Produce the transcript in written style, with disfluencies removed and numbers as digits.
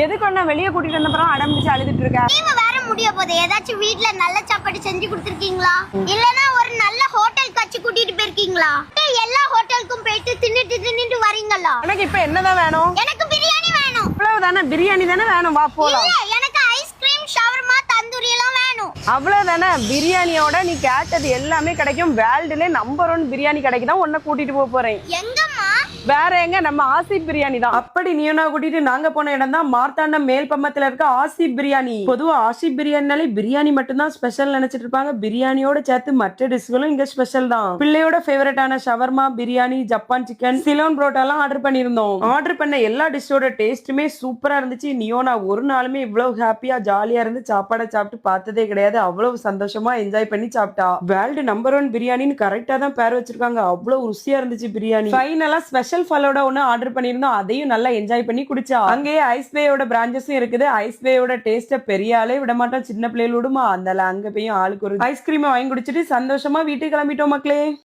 எதுக்கு நான் வெளியே கூட்டிட்டு வந்த அப்புறம் அடம்பிடிச்சு அழுதுட்டு இருக்கேன். நீங்க வேற முடிய போதே ஏதாச்சும் வீட்ல நல்ல சாப்பாடு செஞ்சு கொடுத்துருக்கீங்களா, இல்லனா ஒரு நல்ல ஹோட்டல் கட்சி கூட்டிட்டு போயிருக்கீங்களா? எல்லா ஹோட்டலுக்கும் போயிட்டு தின்னுட்டு வரீங்களா? எனக்கு இப்ப என்னதான் வேணும்? எனக்கு பிரியாணி வேணும். அவ்வளவுதானே, பிரியாணி தானே வேணும், வா போலாம். இல்ல, எனக்கு ஐஸ்கிரீம், ஷவர்மா, தந்தூரி எல்லாம் வேணும். அவ்வளவுதானே, பிரியாணியோட நீ கேட்டது எல்லாமே கிடைக்கும். வேர்ல்டுல நம்பர் 1 பிரியாணி கடைக்கு உன்னை கூட்டிட்டு போறேன். எங்கம்மா? வேற எங்க, நம்ம ஆசிப் பிரியாணி தான். அப்படி நீனா கூட்டிட்டு நாங்க போன இடம் தான் மார்த்தாண்டம் மேல் பம்மத்துல இருக்க ஆசிப் பிரியாணி. பொதுவா ஆசிப் பிரியாணினாலே பிரியாணி மட்டும் தான் ஸ்பெஷல் நினைச்சிட்டு இருப்பாங்க. பிரியாணியோட சேர்த்து மற்ற டிஷ்களும் இங்க ஸ்பெஷல் தான். பிள்ளையோட ஃபேவரட்டான shawarma, biryani, Japan chicken, Ceylon parotta எல்லாம் ஆர்டர் பண்ணிருந்தோம். ஆர்டர் பண்ண எல்லா டிஷ்ஷோட டேஸ்ட்டுமே சூப்பரா இருந்துச்சு. நியோனா ஒரு நாளுமே இவ்வளவு ஹாப்பியா ஜாலியா இருந்து சாப்பாடை சாப்பிட்டு பார்த்ததே கிடையாது. அவ்வளவு சந்தோஷமா என்ஜாய் பண்ணி சாப்பிட்டா. வேர்ல்டு நம்பர் 1 பிரியாணின்னு கரெக்டா தான் பேர் வச்சிருக்காங்க. அவ்வளவு ருசியா இருந்துச்சு பிரியாணி. ஃபைனலா ஸ்பெஷல் ஃபாலோட ஒன்னு ஆர்டர் பண்ணிருந்தோம். அதையும் நல்லா என்ஜாய் பண்ணி குடிச்சா. அங்கேயே ஐஸ்வேயோட பிரான்ச்சஸும் இருக்குது. ஐஸ்வேயோட டேஸ்ட பெரிய ஆளே விட மாட்டோம், சின்ன பிள்ளைகள் விடுமா, அதனால அங்க போய் ஆளுக்கு ஒரு ஐஸ்கிரீம் வாங்கி குடிச்சிட்டு சந்தோஷமா வீட்டுக்கு கிளம்பிட்டோம் மக்களே.